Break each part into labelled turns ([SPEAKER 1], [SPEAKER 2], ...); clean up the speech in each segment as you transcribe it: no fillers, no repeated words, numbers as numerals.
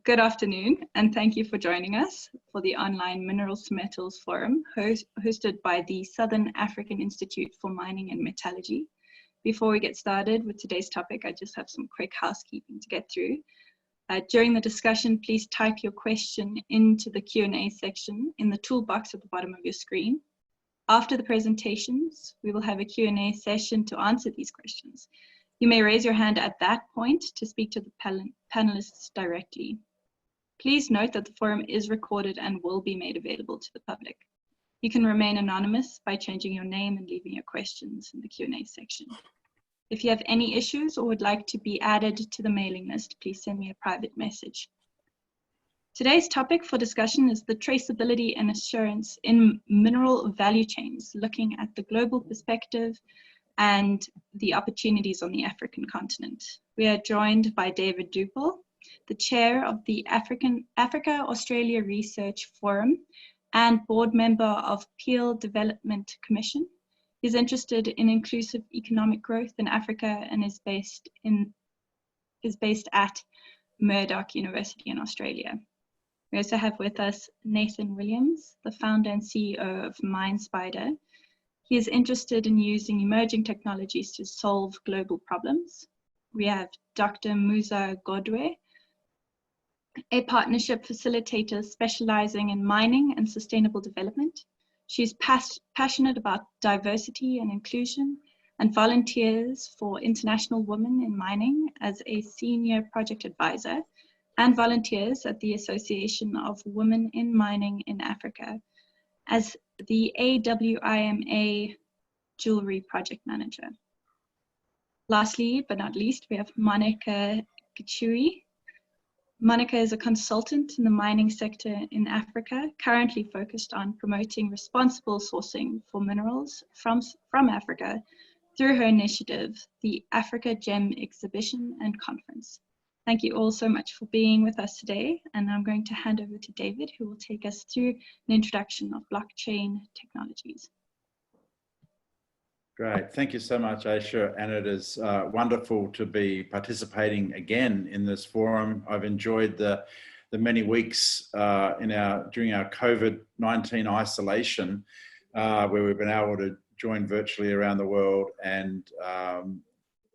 [SPEAKER 1] Good afternoon, and thank you for joining us for the online Minerals to Metals Forum hosted by the Southern African Institute for Mining and Metallurgy. Before we get started with today's topic, I just have some quick housekeeping to get through. During the discussion, please type your question into the Q&A section in the toolbox at the bottom of your screen. After the presentations, we will have a Q&A session to answer these questions. You may raise your hand at that point to speak to the panelists directly. Please note that the forum is recorded and will be made available to the public. You can remain anonymous by changing your name and leaving your questions in the Q&A section. If you have any issues or would like to be added to the mailing list, please send me a private message. Today's topic for discussion is the traceability and assurance in mineral value chains, looking at the global perspective and the opportunities on the African continent. We are joined by David Doepel, the chair of the Africa-Australia Research Forum and board member of Peel Development Commission. He's interested in inclusive economic growth in Africa and is based at Murdoch University in Australia. We also have with us Nathan Williams, the founder and CEO of MineSpider. He is interested in using emerging technologies to solve global problems. We have Dr. Muza, a partnership facilitator specializing in mining and sustainable development. She's passionate about diversity and inclusion and volunteers for International Women in Mining as a senior project advisor and volunteers at the Association of Women in Mining in Africa as the AWIMA Jewelry Project Manager. Lastly, but not least, we have Monica Gichuhi. Monica is a consultant in the mining sector in Africa, currently focused on promoting responsible sourcing for minerals from Africa through her initiative, the Africa Gem Exhibition and Conference. Thank you all so much for being with us today, and I'm going to hand over to David, who will take us through an introduction of blockchain technologies.
[SPEAKER 2] Great, thank you so much, Aysha, and it is wonderful to be participating again in this forum. I've enjoyed the many weeks during our COVID-19 isolation, where we've been able to join virtually around the world, and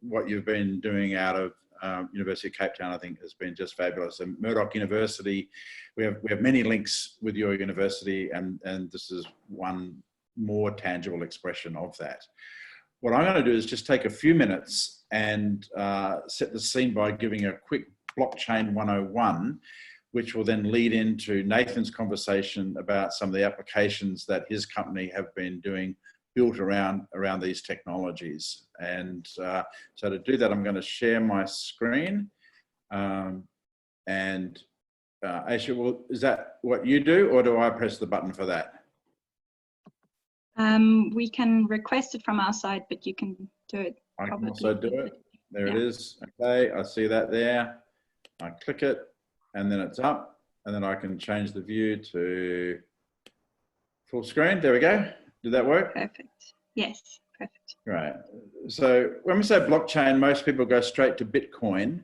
[SPEAKER 2] what you've been doing out of University of Cape Town, I think, has been just fabulous. And Murdoch University, we have many links with your university, and this is one more tangible expression of that. What I'm going to do is just take a few minutes and set the scene by giving a quick blockchain 101, which will then lead into Nathan's conversation about some of the applications that his company have been doing built around these technologies. And so to do that, I'm going to share my screen. And Aysha, well, is that what you do, or do I press the button for that?
[SPEAKER 1] We can request it from our side, but you can do it.
[SPEAKER 2] I can also do it. There it is. Okay, I see that there. I click it, and then it's up, and then I can change the view to full screen. There we go. Did that work?
[SPEAKER 1] Perfect. Yes, perfect.
[SPEAKER 2] Right. So when we say blockchain, most people go straight to Bitcoin.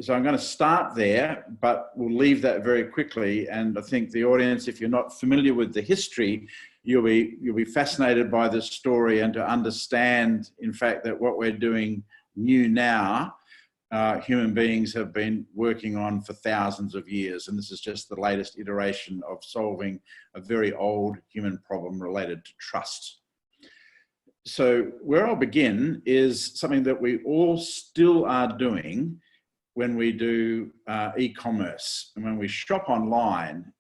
[SPEAKER 2] So I'm going to start there, but we'll leave that very quickly. And I think the audience, if you're not familiar with the history, you'll be fascinated by this story, and to understand, in fact, that what we're doing new now, human beings have been working on for thousands of years. And this is just the latest iteration of solving a very old human problem related to trust. So where I'll begin is something that we all still are doing when we do e-commerce. And when we shop online,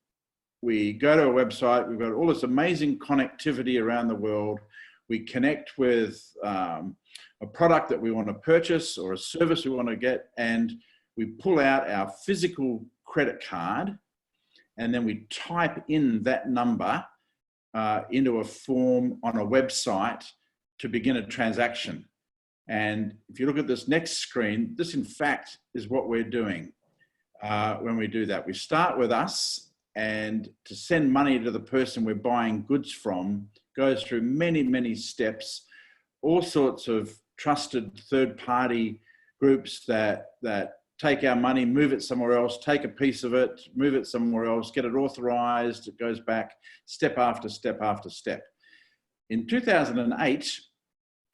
[SPEAKER 2] we go to a website, we've got all this amazing connectivity around the world. We connect with a product that we want to purchase or a service we want to get, and we pull out our physical credit card, and then we type in that number into a form on a website to begin a transaction. And if you look at this next screen, this in fact is what we're doing when we do that. We start with us, and to send money to the person we're buying goods from goes through many, many steps, all sorts of trusted third-party groups that take our money, move it somewhere else, take a piece of it, move it somewhere else, get it authorized, it goes back step after step after step. In 2008,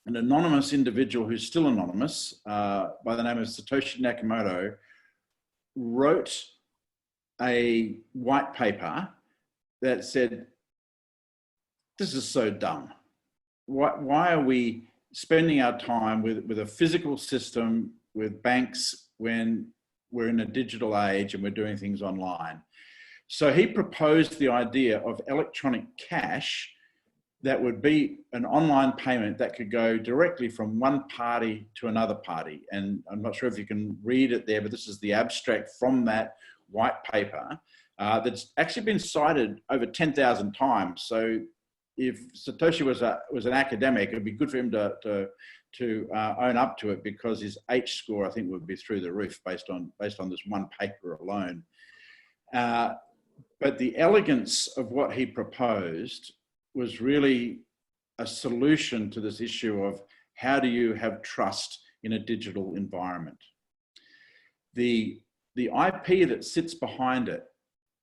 [SPEAKER 2] an anonymous individual who's still anonymous by the name of Satoshi Nakamoto wrote a white paper that said, this is so dumb. Why are we spending our time with a physical system, with banks, when we're in a digital age and we're doing things online? So he proposed the idea of electronic cash that would be an online payment that could go directly from one party to another party. And I'm not sure if you can read it there, but this is the abstract from that white paper that's actually been cited over 10,000 times. So if Satoshi was an academic, it'd be good for him to own up to it, because his H score, I think, would be through the roof based on this one paper alone. But the elegance of what he proposed was really a solution to this issue of how do you have trust in a digital environment. The IP that sits behind it,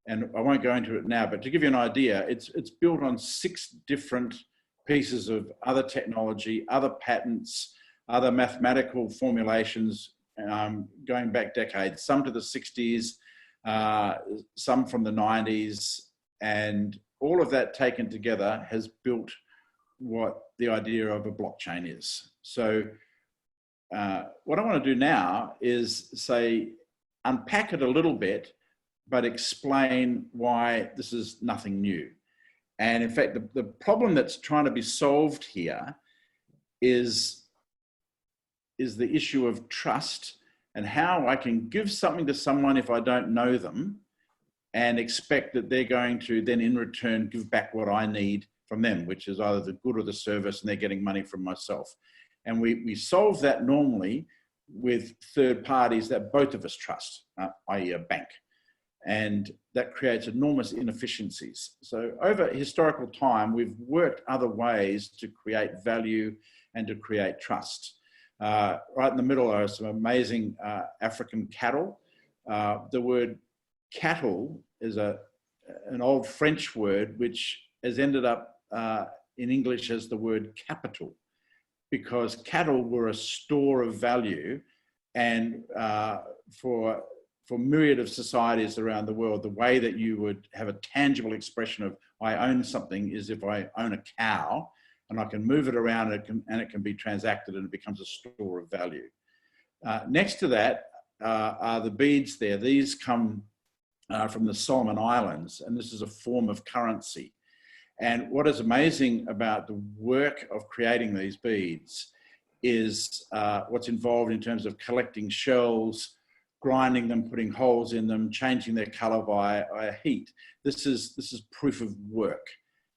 [SPEAKER 2] and I won't go into it now, but to give you an idea, it's built on 6 different pieces of other technology, other patents, other mathematical formulations going back decades, some to the 60s, some from the 90s, and all of that taken together has built what the idea of a blockchain is. So what I want to do now is unpack it a little bit, but explain why this is nothing new. And in fact, the problem that's trying to be solved here is the issue of trust, and how I can give something to someone if I don't know them and expect that they're going to then in return give back what I need from them, which is either the good or the service, and they're getting money from myself. And we solve that normally with third parties that both of us trust, i.e. a bank. And that creates enormous inefficiencies. So over historical time, we've worked other ways to create value and to create trust. Right in the middle are some amazing African cattle. The word cattle is an old French word which has ended up in English as the word capital, because cattle were a store of value, and for myriad of societies around the world, the way that you would have a tangible expression of I own something is if I own a cow and I can move it around and it can be transacted and it becomes a store of value. Next to that are the beads there. These come from the Solomon Islands, and this is a form of currency. And what is amazing about the work of creating these beads is what's involved in terms of collecting shells, grinding them, putting holes in them, changing their color by heat. This is proof of work.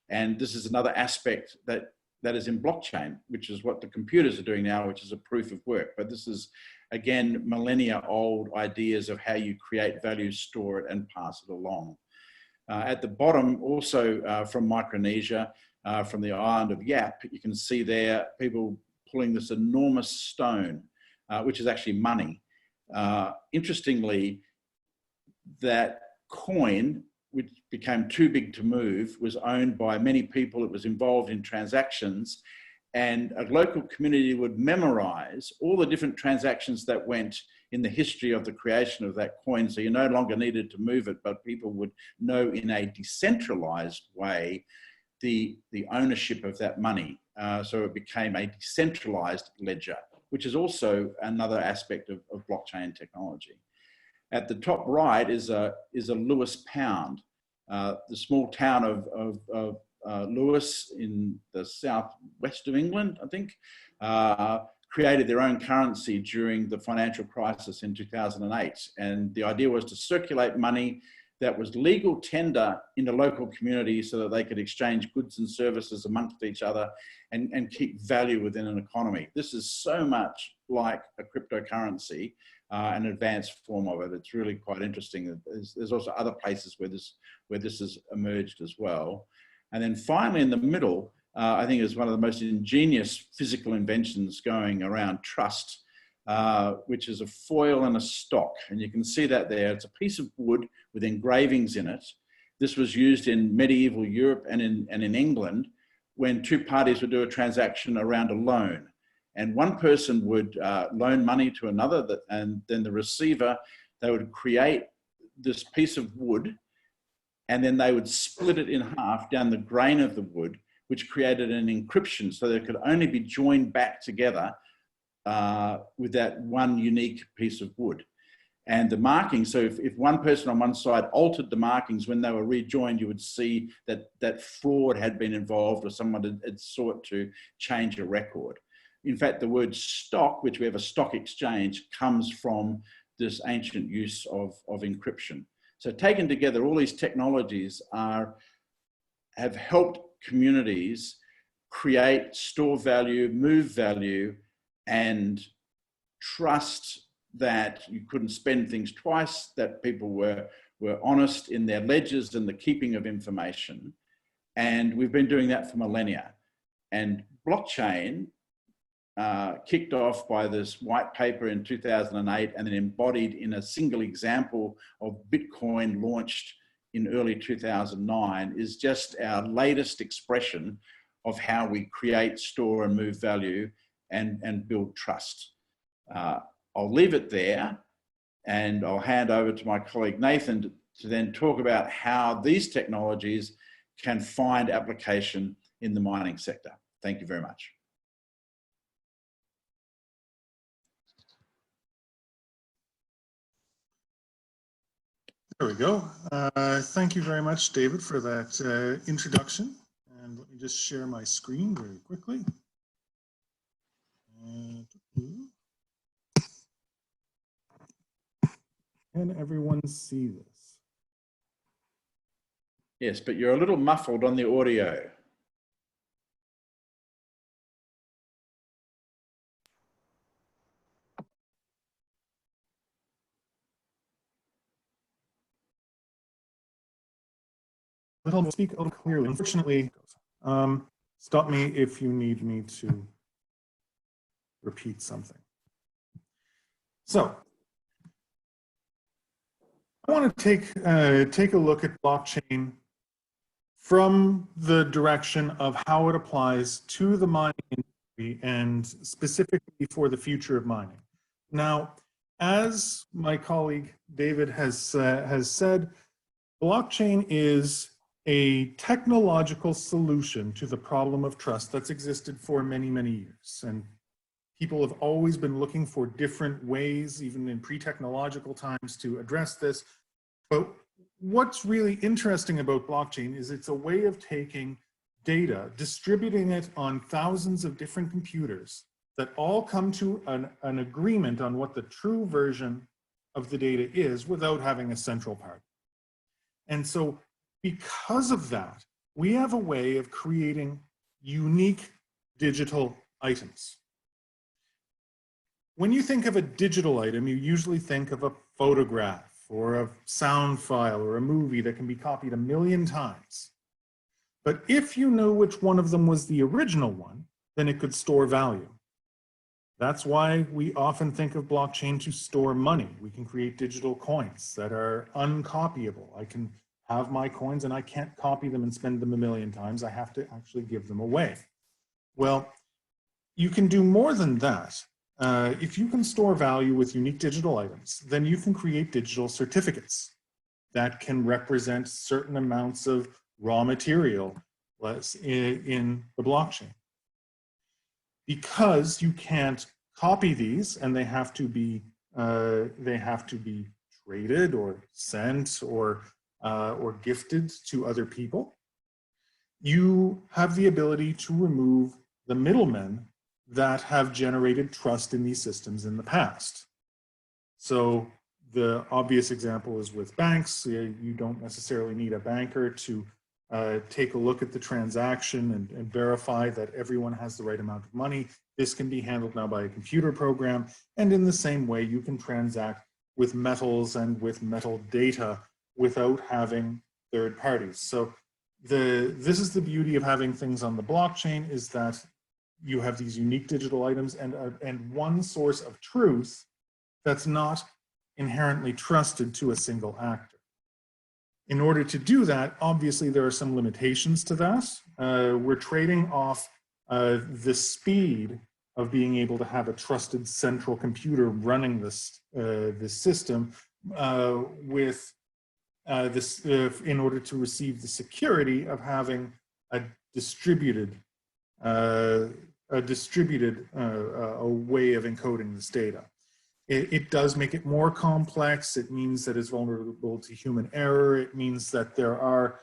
[SPEAKER 2] And this is another aspect that is in blockchain, which is what the computers are doing now, which is a proof of work. But this is, again, millennia old ideas of how you create value, store it, and pass it along. At the bottom, also from Micronesia, from the island of Yap, you can see there people pulling this enormous stone, which is actually money. Interestingly, that coin, which became too big to move, was owned by many people. It was involved in transactions, and a local community would memorize all the different transactions that went in the history of the creation of that coin. So you no longer needed to move it, but people would know in a decentralized way the ownership of that money. So it became a decentralized ledger, which is also another aspect of blockchain technology. At the top right is a Lewis pound. The small town of Lewis in the southwest of England, I think, created their own currency during the financial crisis in 2008. And the idea was to circulate money that was legal tender in the local community so that they could exchange goods and services amongst each other and keep value within an economy. This is so much like a cryptocurrency, an advanced form of it. It's really quite interesting. There's also other places where this has emerged as well. And then finally in the middle, I think is one of the most ingenious physical inventions going around trust, which is a foil and a stock. And you can see that there. It's a piece of wood with engravings in it. This was used in medieval Europe and in England when two parties would do a transaction around a loan. And one person would loan money to another, and then the receiver, they would create this piece of wood, and then they would split it in half down the grain of the wood, which created an encryption so that it could only be joined back together with that one unique piece of wood. And the markings, so if one person on one side altered the markings when they were rejoined, you would see that fraud had been involved or someone had sought to change a record. In fact, the word stock, which we have a stock exchange, comes from this ancient use of encryption. So taken together, all these technologies have helped communities create, store value, move value, and trust that you couldn't spend things twice, that people were honest in their ledgers and the keeping of information. And we've been doing that for millennia. And blockchain, kicked off by this white paper in 2008 and then embodied in a single example of Bitcoin launched in early 2009, is just our latest expression of how we create, store and move value and build trust. I'll leave it there and I'll hand over to my colleague Nathan to then talk about how these technologies can find application in the mining sector. Thank you very much.
[SPEAKER 3] There we go. Thank you very much, David, for that introduction. And let me just share my screen very quickly. Can everyone see this?
[SPEAKER 2] Yes, but you're a little muffled on the audio.
[SPEAKER 3] I'll speak a little clearly. Unfortunately, stop me if you need me to repeat something. So, I want to take a look at blockchain from the direction of how it applies to the mining industry and specifically for the future of mining. Now, as my colleague David has said, blockchain is a technological solution to the problem of trust that's existed for many, many years. And people have always been looking for different ways, even in pre-technological times, to address this. But what's really interesting about blockchain is it's a way of taking data, distributing it on thousands of different computers that all come to an agreement on what the true version of the data is without having a central party. And so because of that, we have a way of creating unique digital items. When you think of a digital item, you usually think of a photograph or a sound file or a movie that can be copied 1,000,000 times. But if you know which one of them was the original one, then it could store value. That's why we often think of blockchain to store money. We can create digital coins that are uncopyable. I can have my coins and I can't copy them and spend them 1,000,000 times. I have to actually give them away. Well, you can do more than that. If you can store value with unique digital items, then you can create digital certificates that can represent certain amounts of raw material in the blockchain. Because you can't copy these and they have to be traded or sent or gifted to other people, you have the ability to remove the middlemen that have generated trust in these systems in the past. So the obvious example is with banks. You don't necessarily need a banker to take a look at the transaction and verify that everyone has the right amount of money. This can be handled now by a computer program. And in the same way, you can transact with metals and with metal data without having third parties. So this is the beauty of having things on the blockchain, is that you have these unique digital items and one source of truth that's not inherently trusted to a single actor. In order to do that, obviously there are some limitations to that. We're trading off the speed of being able to have a trusted central computer running this system with in order to receive the security of having a distributed way of encoding this data. It does make it more complex. It means that it's vulnerable to human error. It means that there are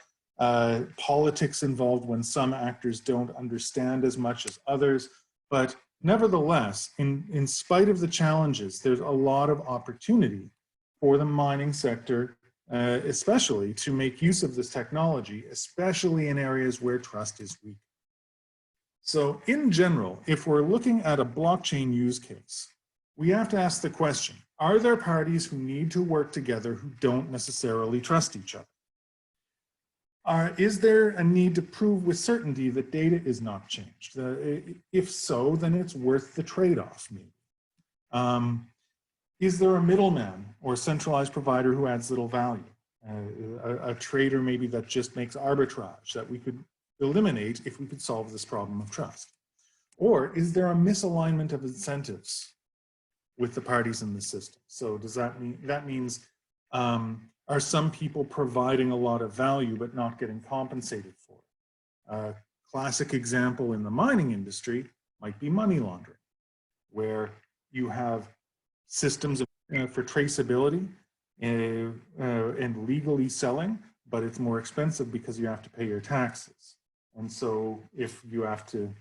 [SPEAKER 3] politics involved when some actors don't understand as much as others. But nevertheless, in spite of the challenges, there's a lot of opportunity for the mining sector, especially to make use of this technology, especially in areas where trust is weak. So in general, if we're looking at a blockchain use case, we have to ask the question, are there parties who need to work together who don't necessarily trust each other? Is there a need to prove with certainty that data is not changed? If so, then it's worth the trade-off, maybe. Is there a middleman or centralized provider who adds little value? A trader maybe that just makes arbitrage that we could eliminate if we could solve this problem of trust? Or is there a misalignment of incentives with the parties in the system? So does that mean, that means, are some people providing a lot of value but not getting compensated for it? A classic example in the mining industry might be money laundering, where you have systems for traceability and legally selling, but it's more expensive because you have to pay your taxes. And so if you have to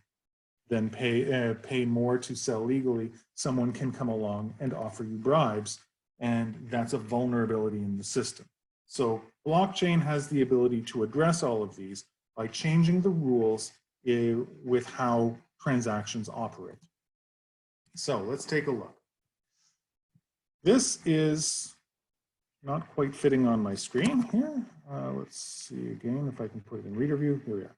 [SPEAKER 3] then pay more to sell legally, someone can come along and offer you bribes, and that's a vulnerability in the system. So blockchain has the ability to address all of these by changing the rules with how transactions operate. So let's take a look. This is not quite fitting on my screen here. Let's see again if I can put it in reader view. Here we are.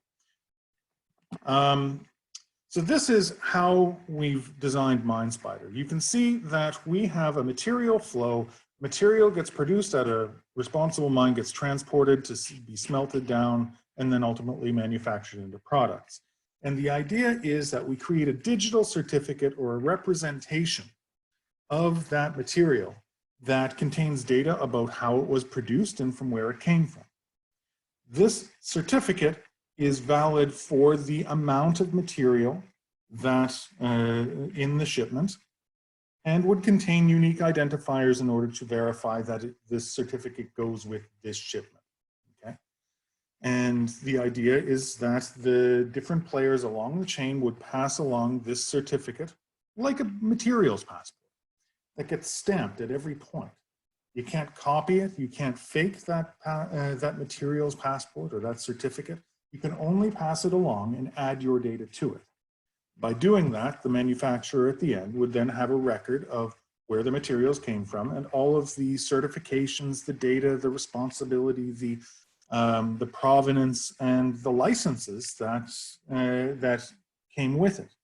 [SPEAKER 3] So this is how we've designed MineSpider. You can see that we have a material flow. Material gets produced at a responsible mine, gets transported to be smelted down, and then ultimately manufactured into products. And the idea is that we create a digital certificate or a representation of that material that contains data about how it was produced and from where it came from. This certificate is valid for the amount of material that in the shipment, and would contain unique identifiers in order to verify that this certificate goes with this shipment. Okay, and the idea is that the different players along the chain would pass along this certificate like a materials passport that gets stamped at every point. You can't copy it, you can't fake that materials passport or that certificate. You can only pass it along and add your data to it. By doing that, the manufacturer at the end would then have a record of where the materials came from and all of the certifications, the data, the responsibility, the provenance, and the licenses that came with it.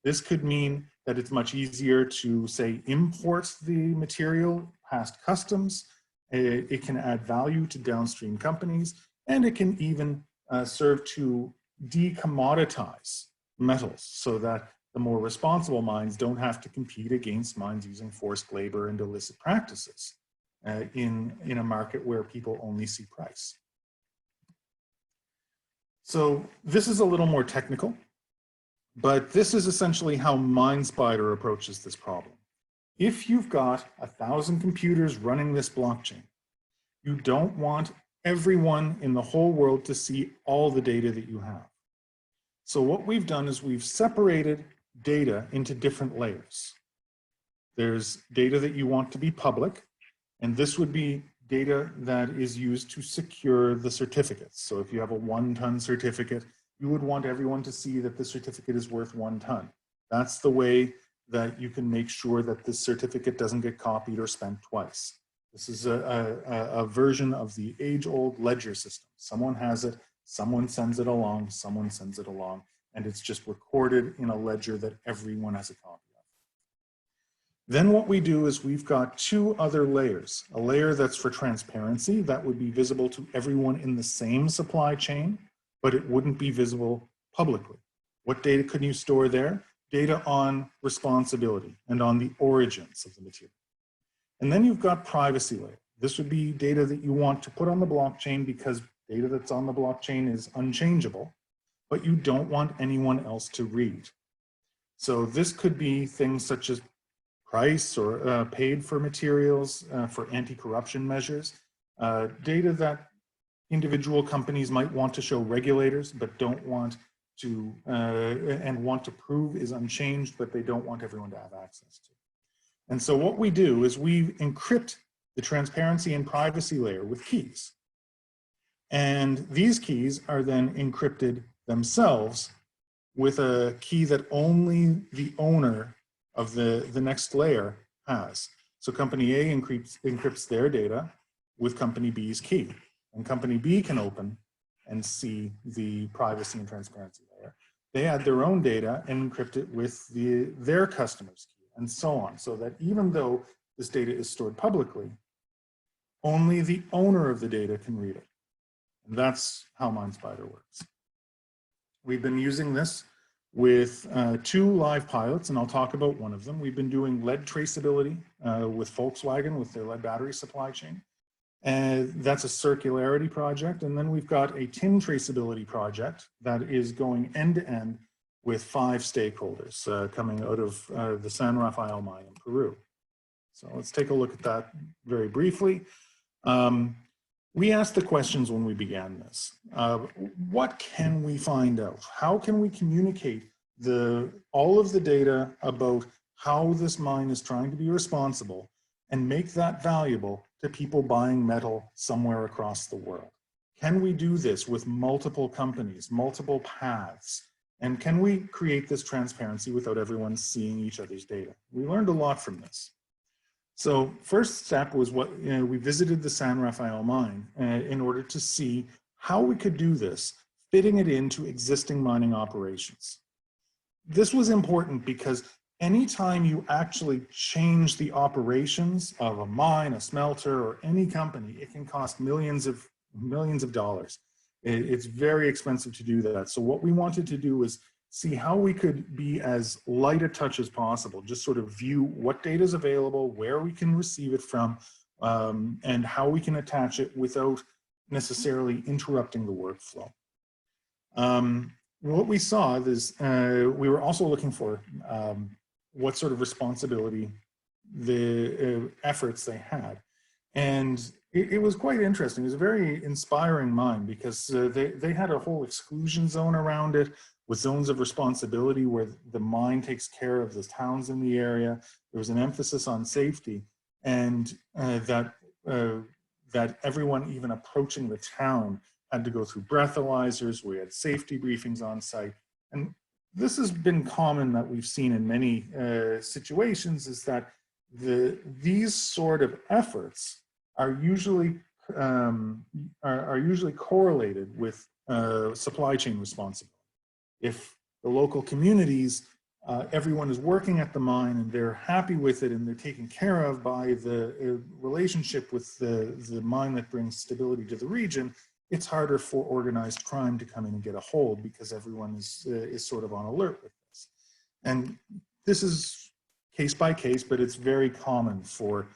[SPEAKER 3] This could mean that it's much easier to, say, import the material past customs. It can add value to downstream companies, and it can even serve to decommoditize metals so that the more responsible mines don't have to compete against mines using forced labor and illicit practices in a market where people only see price. So this is a little more technical, but this is essentially how MineSpider approaches this problem. If you've got 1,000 computers running this blockchain, you don't want everyone in the whole world to see all the data that you have. So what we've done is we've separated data into different layers. There's data that you want to be public, and this would be data that is used to secure the certificates. So if you have a 1-ton certificate, you would want everyone to see that the certificate is worth 1 ton. That's the way that you can make sure that this certificate doesn't get copied or spent twice. This is a version of the age-old ledger system. Someone has it, someone sends it along, someone sends it along. and it's just recorded in a ledger that everyone has a copy of. Then what we do is we've got two other layers. A layer that's for transparency, that would be visible to everyone in the same supply chain, but it wouldn't be visible publicly. What data can you store there? Data on responsibility and on the origins of the material. And then you've got privacy layer. This would be data that you want to put on the blockchain because data that's on the blockchain is unchangeable, but you don't want anyone else to read. So this could be things such as price or paid for materials, for anti-corruption measures, data that individual companies might want to show regulators, but don't want to, and want to prove is unchanged, but they don't want everyone to have access to. And so what we do is we encrypt the transparency and privacy layer with keys. And these keys are then encrypted themselves with a key that only the owner of the next layer has. So company A encrypts their data with company B's key. And company B can open and see the privacy and transparency layer. They add their own data and encrypt it with their customer's key, and so on. So that even though this data is stored publicly, only the owner of the data can read it. And that's how MineSpider works. We've been using this with two live pilots, and I'll talk about one of them. We've been doing lead traceability with Volkswagen with their lead battery supply chain. And that's a circularity project. And then we've got a tin traceability project that is going end to end with 5 stakeholders coming out of the San Rafael mine in Peru. So let's take a look at that very briefly. We asked the questions when we began this. What can we find out? How can we communicate all of the data about how this mine is trying to be responsible and make that valuable to people buying metal somewhere across the world? Can we do this with multiple companies, multiple paths? And can we create this transparency without everyone seeing each other's data? We learned a lot from this. So first step was we visited the San Rafael mine in order to see how we could do this, fitting it into existing mining operations. This was important because anytime you actually change the operations of a mine, a smelter, or any company, it can cost millions of dollars. It's very expensive to do that. So what we wanted to do was see how we could be as light a touch as possible, just sort of view what data is available, where we can receive it from, and how we can attach it without necessarily interrupting the workflow. What we saw is we were also looking for what sort of responsibility the efforts they had. And it was quite interesting. It was a very inspiring mine because they had a whole exclusion zone around it with zones of responsibility where the mine takes care of the towns in the area. There was an emphasis on safety, and that everyone even approaching the town had to go through breathalyzers. We had safety briefings on site. And this has been common that we've seen in many situations, is that these sort of efforts are usually correlated with supply chain responsibility. If the local communities, everyone is working at the mine and they're happy with it and they're taken care of by the relationship with the mine that brings stability to the region, it's harder for organized crime to come in and get a hold because everyone is sort of on alert with this. And this is case by case, but it's very common for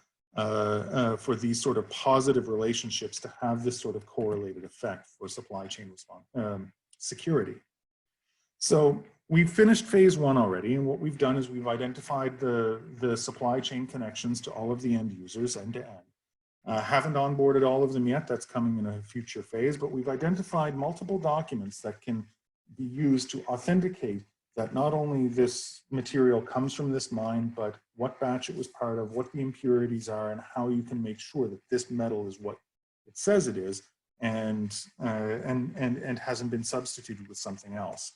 [SPEAKER 3] these sort of positive relationships to have this sort of correlated effect for supply chain security. So we've finished phase 1 already, and what we've done is we've identified the supply chain connections to all of the end users end to end. Haven't onboarded all of them yet, that's coming in a future phase, but we've identified multiple documents that can be used to authenticate that not only this material comes from this mine, but what batch it was part of, what the impurities are, and how you can make sure that this metal is what it says it is, and hasn't been substituted with something else.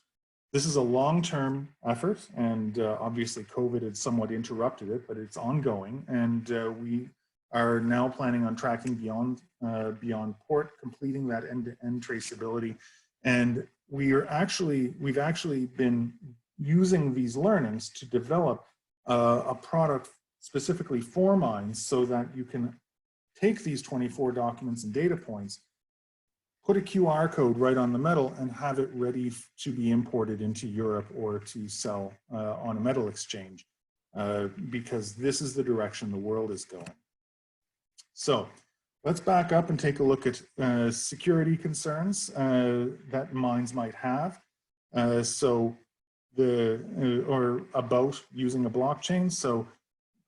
[SPEAKER 3] This is a long-term effort, and obviously COVID had somewhat interrupted it, but it's ongoing, and we are now planning on tracking beyond port, completing that end-to-end traceability, and we've actually been using these learnings to develop a product specifically for mines so that you can take these 24 documents and data points, put a QR code right on the metal and have it ready to be imported into Europe or to sell on a metal exchange, because this is the direction the world is going. So let's back up and take a look at security concerns that mines might have. Or about using a blockchain. So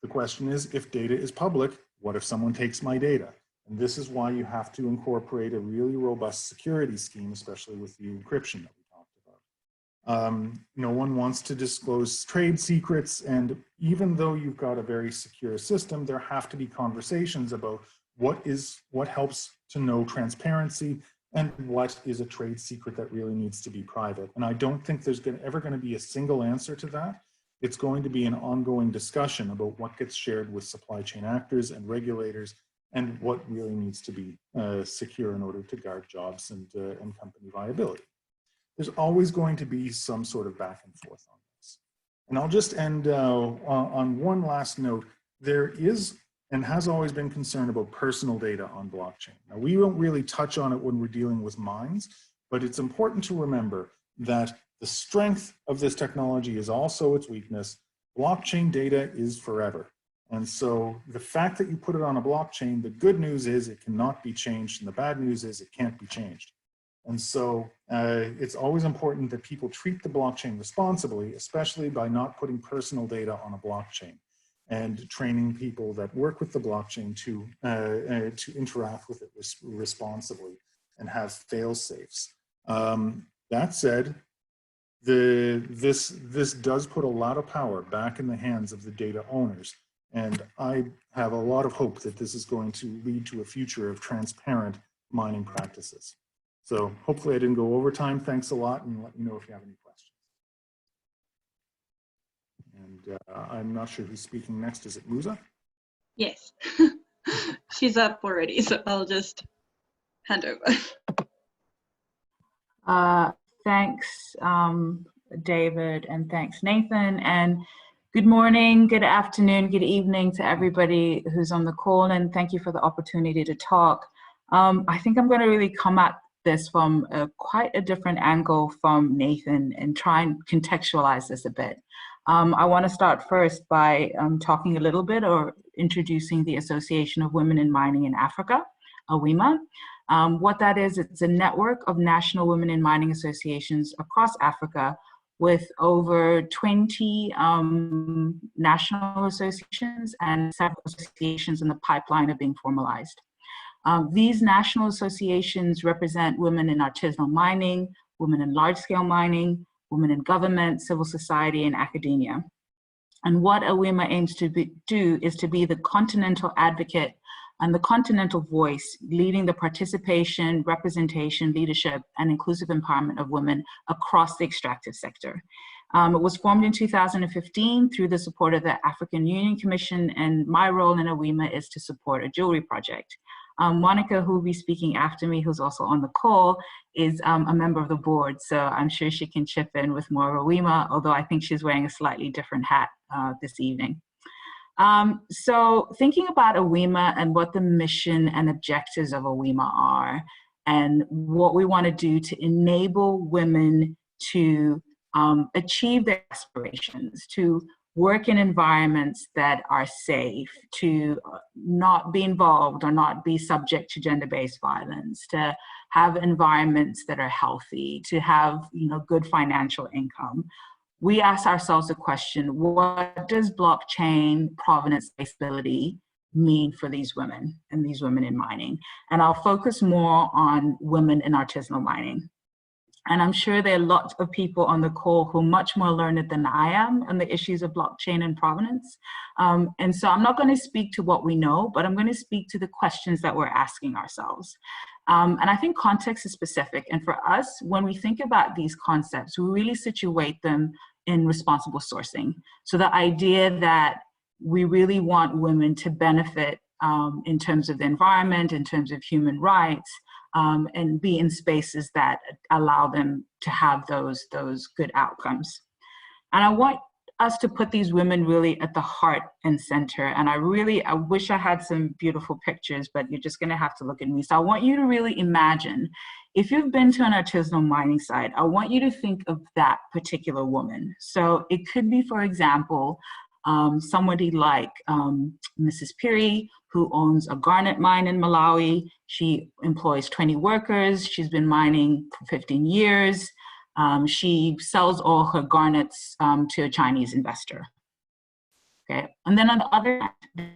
[SPEAKER 3] the question is, if data is public, what if someone takes my data? And this is why you have to incorporate a really robust security scheme, especially with the encryption that we talked about. No one wants to disclose trade secrets, and even though you've got a very secure system, there have to be conversations about what helps to know transparency and what is a trade secret that really needs to be private. And I don't think there's ever going to be a single answer to that. It's going to be an ongoing discussion about what gets shared with supply chain actors and regulators and what really needs to be secure in order to guard jobs and company viability. There's always going to be some sort of back and forth on this. And I'll just end on one last note. There is and has always been concern about personal data on blockchain. Now, we won't really touch on it when we're dealing with mines, but it's important to remember that the strength of this technology is also its weakness. Blockchain data is forever. And so the fact that you put it on a blockchain, the good news is it cannot be changed, and the bad news is it can't be changed. And so it's always important that people treat the blockchain responsibly, especially by not putting personal data on a blockchain, and training people that work with the blockchain to interact with it responsibly and have fail-safes. That said, this does put a lot of power back in the hands of the data owners, and I have a lot of hope that this is going to lead to a future of transparent mining practices. So hopefully I didn't go over time. Thanks a lot, and let me know if you have any questions. And I'm not sure who's speaking next. Is it Muza?
[SPEAKER 1] Yes, she's up already, so I'll just hand over.
[SPEAKER 4] Thanks, David, and thanks, Nathan. And good morning, good afternoon, good evening to everybody who's on the call, and thank you for the opportunity to talk. I think I'm going to really come at this from quite a different angle from Nathan and try and contextualize this a bit. I want to start first by talking a little bit or introducing the Association of Women in Mining in Africa, AWIMA. What that is, it's a network of national women in mining associations across Africa with over 20 national associations and several associations in the pipeline of being formalized. These national associations represent women in artisanal mining, women in large-scale mining, women in government, civil society, and academia. And what AWIMA aims to do is to be the continental advocate and the continental voice leading the participation, representation, leadership, and inclusive empowerment of women across the extractive sector. It was formed in 2015 through the support of the African Union Commission, and my role in AWIMA is to support a jewelry project. Monica, who will be speaking after me, who's also on the call, is a member of the board, so I'm sure she can chip in with more of AWIMA, although I think she's wearing a slightly different hat this evening. So thinking about AWIMA and what the mission and objectives of AWIMA are, and what we want to do to enable women to achieve their aspirations, to work in environments that are safe, to not be involved or not be subject to gender-based violence, to have environments that are healthy, to have good financial income. We ask ourselves the question, what does blockchain provenance traceability mean for these women and these women in mining? And I'll focus more on women in artisanal mining. And I'm sure there are lots of people on the call who are much more learned than I am on the issues of blockchain and provenance. And so I'm not going to speak to what we know, but I'm going to speak to the questions that we're asking ourselves. And I think context is specific. And for us, when we think about these concepts, we really situate them in responsible sourcing. So the idea that we really want women to benefit in terms of the environment, in terms of human rights, and be in spaces that allow them to have those good outcomes. And I want us to put these women really at the heart and center. And I wish I had some beautiful pictures, but you're just gonna have to look at me. So I want you to really imagine, if you've been to an artisanal mining site, I want you to think of that particular woman. So it could be, for example, somebody like Mrs. Piri, who owns a garnet mine in Malawi. She employs 20 workers. She's been mining for 15 years. She sells all her garnets to a Chinese investor. Okay, and then on the other hand,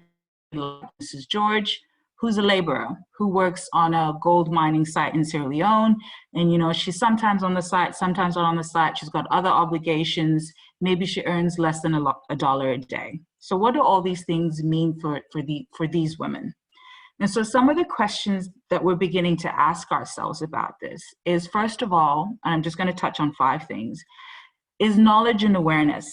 [SPEAKER 4] Mrs. George, who's a laborer who works on a gold mining site in Sierra Leone. And, you know, she's sometimes on the site, sometimes not on the site. She's got other obligations. Maybe she earns less than $1 a day. So what do all these things mean for these women? And so some of the questions that we're beginning to ask ourselves about this is, first of all, and I'm just going to touch on 5 things, is knowledge and awareness.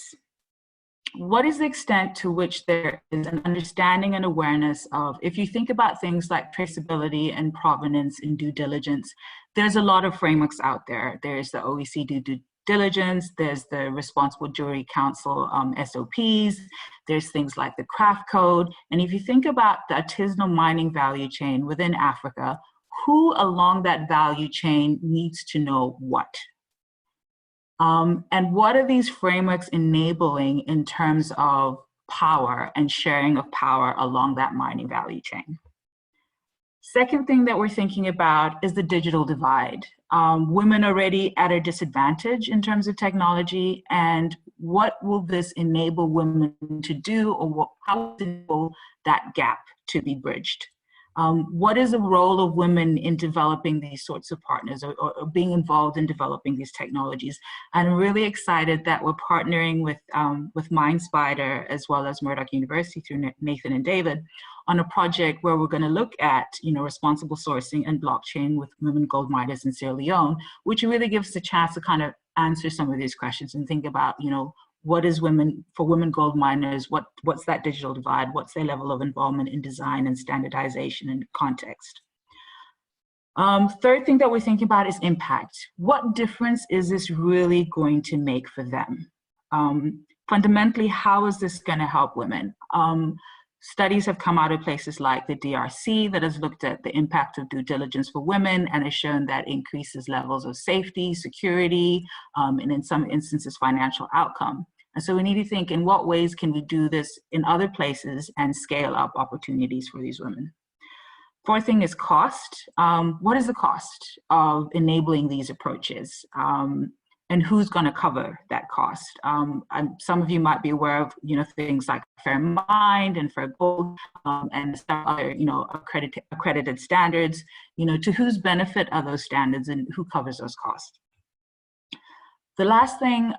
[SPEAKER 4] What is the extent to which there is an understanding and awareness of, if you think about things like traceability and provenance and due diligence, there's a lot of frameworks out there. There's the OECD due diligence, there's the Responsible Jewelry Council SOPs, there's things like the craft code. And if you think about the artisanal mining value chain within Africa, who along that value chain needs to know what? And what are these frameworks enabling in terms of power and sharing of power along that mining value chain? Second thing that we're thinking about is the digital divide. Women are already at a disadvantage in terms of technology, and what will this enable women to do, or how will enable that gap to be bridged? What is the role of women in developing these sorts of partners, or being involved in developing these technologies? And I'm really excited that we're partnering with MindSpider as well as Murdoch University through Nathan and David on a project where we're going to look at, you know, responsible sourcing and blockchain with women gold miners in Sierra Leone, which really gives us a chance to kind of answer some of these questions and think about, you know, what is for women gold miners, what's that digital divide? What's their level of involvement in design and standardization and context? Third thing that we're thinking about is impact. What difference is this really going to make for them? Fundamentally, how is this going to help women? Studies have come out of places like the DRC that has looked at the impact of due diligence for women and has shown that increases levels of safety, security, and in some instances, financial outcome. And so we need to think, in what ways can we do this in other places and scale up opportunities for these women? Fourth thing is cost. What is the cost of enabling these approaches? And who's going to cover that cost? Some of you might be aware of, you know, things like Fair Mind and Fair Gold and some other, you know, accredited standards. You know, to whose benefit are those standards and who covers those costs? The last thing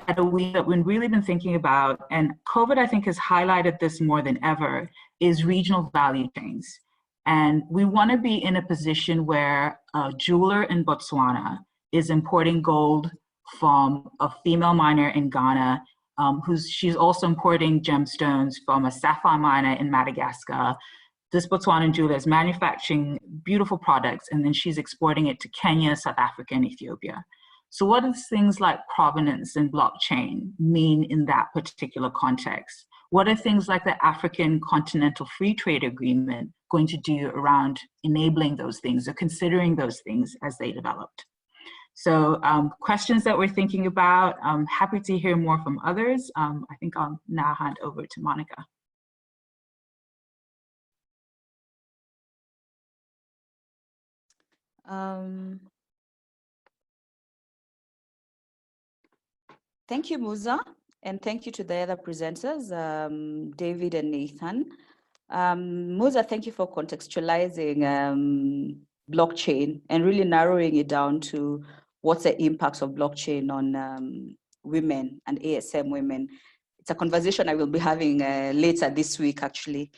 [SPEAKER 4] that we've really been thinking about, and COVID I think has highlighted this more than ever, is regional value chains. And we want to be in a position where a jeweler in Botswana is importing gold from a female miner in Ghana, she's also importing gemstones from a sapphire miner in Madagascar. This Botswanan jeweler is manufacturing beautiful products, and then she's exporting it to Kenya, South Africa, and Ethiopia. So what does things like provenance and blockchain mean in that particular context? What are things like the African Continental Free Trade Agreement going to do around enabling those things or considering those things as they developed? So questions that we're thinking about. I'm happy to hear more from others. I think I'll now hand over to Monica.
[SPEAKER 5] Thank you, Muza, and thank you to the other presenters, David and Nathan. Muza, thank you for contextualizing blockchain and really narrowing it down to what's the impacts of blockchain on women and ASM women. It's a conversation I will be having later this week, actually.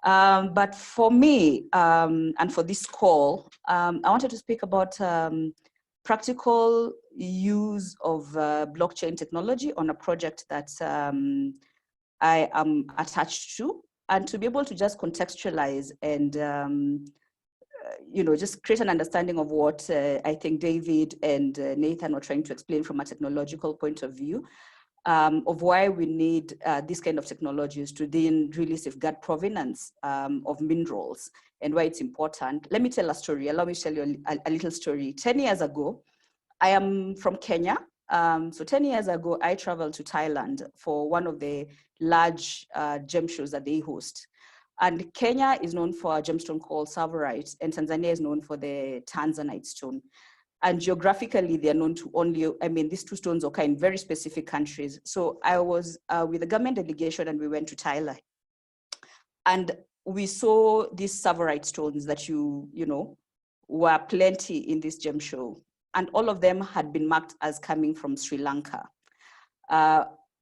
[SPEAKER 5] But for me, and for this call, I wanted to speak about practical use of blockchain technology on a project that I am attached to, and to be able to just contextualize and just create an understanding of what I think David and Nathan were trying to explain from a technological point of view, of why we need these kind of technologies to then really safeguard provenance of minerals and why it's important. Let me tell a story. Allow me to tell you a little story. 10 years ago, I am from Kenya. So 10 years ago, I traveled to Thailand for one of the large gem shows that they host. And Kenya is known for a gemstone called Savarite, and Tanzania is known for the Tanzanite stone. And geographically, they are known to only, these two stones occur in very specific countries. So I was with the government delegation and we went to Thailand. And we saw these Savarite stones that were plenty in this gem show. And all of them had been marked as coming from Sri Lanka.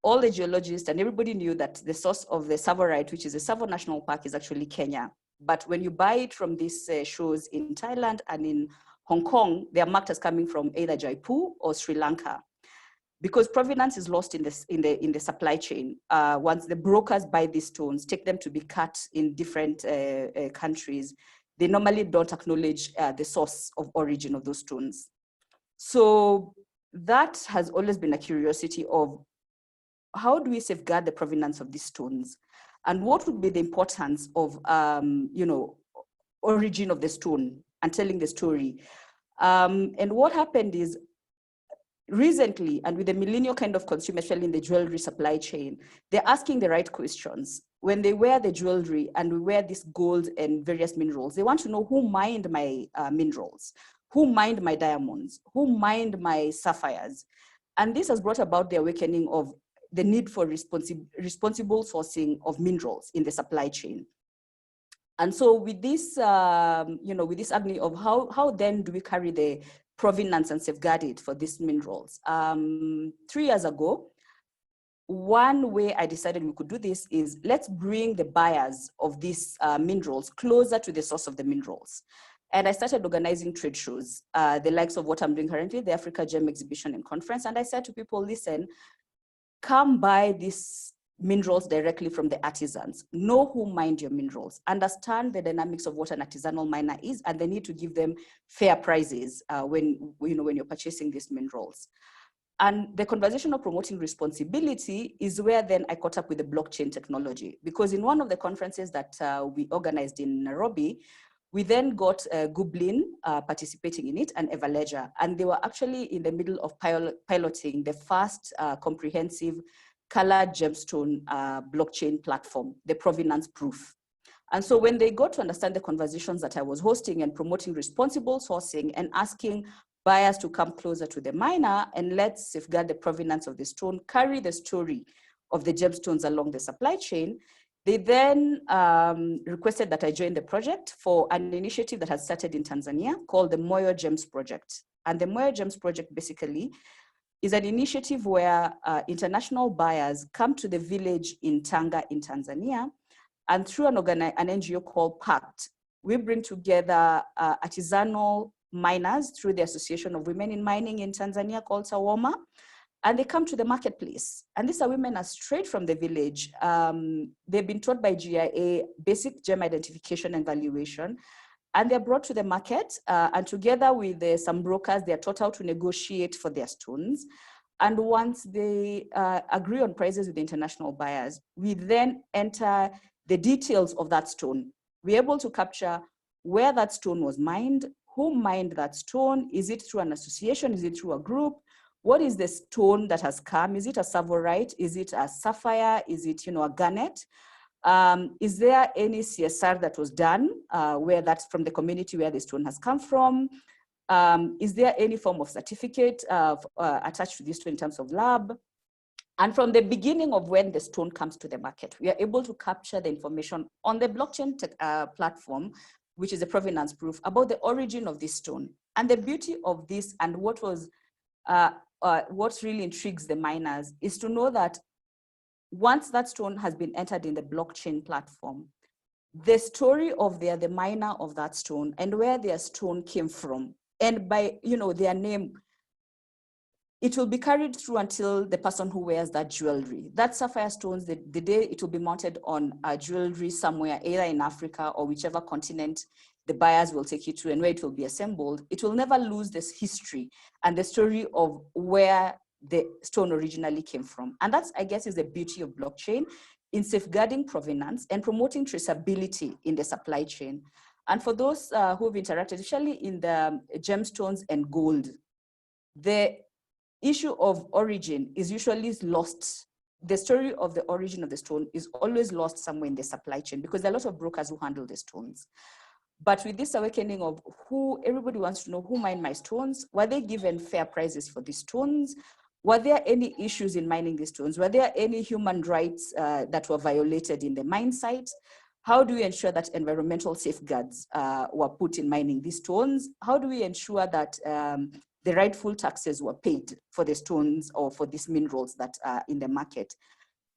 [SPEAKER 5] All the geologists and everybody knew that the source of the Savarite, which is the Tsavo National Park, is actually Kenya. But when you buy it from these shows in Thailand and in Hong Kong, they are marked as coming from either Jaipur or Sri Lanka. Because provenance is lost in the supply chain. Once the brokers buy these stones, take them to be cut in different countries, they normally don't acknowledge the source of origin of those stones. So that has always been a curiosity of how do we safeguard the provenance of these stones? And what would be the importance of, origin of the stone and telling the story? And what happened is recently, and with the millennial kind of consumer, especially in the jewelry supply chain, they're asking the right questions. When they wear the jewelry and we wear this gold and various minerals, they want to know who mined my minerals, who mined my diamonds, who mined my sapphires. And this has brought about the awakening of the need for responsible sourcing of minerals in the supply chain. And so with this, with this agony of how then do we carry the provenance and safeguard it for these minerals? 3 years ago, one way I decided we could do this is let's bring the buyers of these minerals closer to the source of the minerals. And I started organizing trade shows, the likes of what I'm doing currently, the Africa Gem Exhibition and Conference. And I said to people, listen, come buy these minerals directly from the artisans. Know who mined your minerals. Understand the dynamics of what an artisanal miner is, and they need to give them fair prices when you're purchasing these minerals. And the conversation of promoting responsibility is where then I caught up with the blockchain technology, because in one of the conferences that we organized in Nairobi, we then got Gublin participating in it and Everledger, and they were actually in the middle of piloting the first comprehensive colored gemstone blockchain platform, the provenance proof. And so when they got to understand the conversations that I was hosting and promoting responsible sourcing and asking buyers to come closer to the miner and let's safeguard the provenance of the stone, carry the story of the gemstones along the supply chain, they then requested that I join the project for an initiative that has started in Tanzania called the Moyo Gems Project. And the Moyo Gems Project basically is an initiative where international buyers come to the village in Tanga in Tanzania, and through an NGO called PACT, we bring together artisanal miners through the Association of Women in Mining in Tanzania called SAIMM, and they come to the marketplace. And these are women are straight from the village. They've been taught by GIA basic gem identification and valuation, and they're brought to the market, and together with some brokers, they're taught how to negotiate for their stones. And once they agree on prices with the international buyers, we then enter the details of that stone. We're able to capture where that stone was mined, who mined that stone, is it through an association, is it through a group? What is the stone that has come? Is it a Savorite? Is it a sapphire? Is it, a garnet? Is there any CSR that was done where that's from the community where the stone has come from? Is there any form of certificate attached to this stone in terms of lab? And from the beginning of when the stone comes to the market, we are able to capture the information on the blockchain platform, which is a provenance proof, about the origin of this stone. And the beauty of this, and what really intrigues the miners, is to know that once that stone has been entered in the blockchain platform, the story of the miner of that stone and where their stone came from, and by their name, it will be carried through until the person who wears that jewelry. That sapphire stones, the day it will be mounted on jewelry somewhere, either in Africa or whichever continent the buyers will take you to and where it will be assembled, it will never lose this history and the story of where the stone originally came from. And that's, I guess, is the beauty of blockchain in safeguarding provenance and promoting traceability in the supply chain. And for those who've interacted, especially in the gemstones and gold, the issue of origin is usually lost. The story of the origin of the stone is always lost somewhere in the supply chain because there are a lot of brokers who handle the stones. But with this awakening of everybody wants to know who mined my stones, were they given fair prices for these stones? Were there any issues in mining these stones? Were there any human rights that were violated in the mine site? How do we ensure that environmental safeguards were put in mining these stones? How do we ensure that the rightful taxes were paid for the stones or for these minerals that are in the market?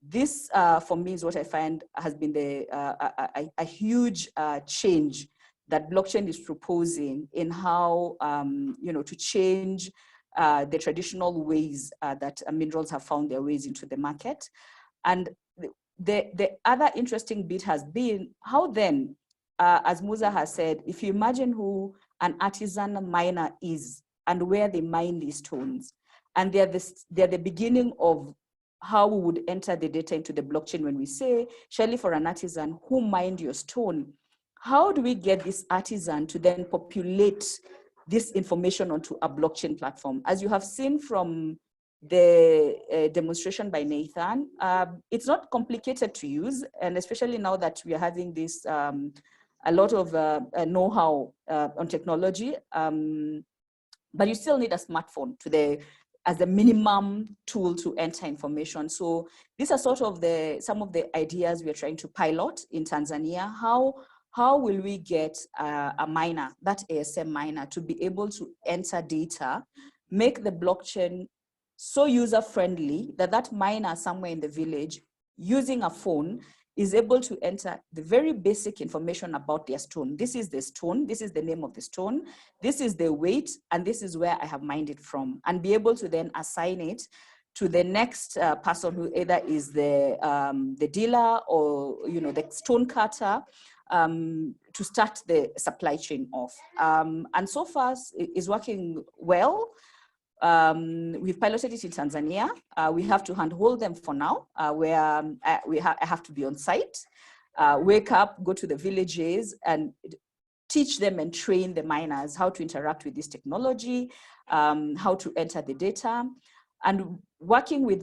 [SPEAKER 5] This, for me, is what I find has been a huge change that blockchain is proposing in how, to change the traditional ways that minerals have found their ways into the market. And the other interesting bit has been how then, as Muza has said, if you imagine who an artisan miner is and where they mine these stones, and they're the beginning of how we would enter the data into the blockchain when we say, surely for an artisan who mined your stone, how do we get this artisan to then populate this information onto a blockchain platform? As you have seen from the demonstration by Nathan, it's not complicated to use, and especially now that we are having this, a lot of know-how on technology, but you still need a smartphone as the minimum tool to enter information. So these are sort of some of the ideas we are trying to pilot in Tanzania. How will we get a miner, that ASM miner, to be able to enter data, make the blockchain so user-friendly that miner somewhere in the village using a phone is able to enter the very basic information about their stone. This is the stone, this is the name of the stone, this is the weight, and this is where I have mined it from, and be able to then assign it to the next person who either is the dealer or the stone cutter, to start the supply chain off. And so far is working well. We've piloted it in Tanzania. We have to handhold them for now, where I have to be on site, wake up, go to the villages and teach them and train the miners how to interact with this technology, how to enter the data, and working with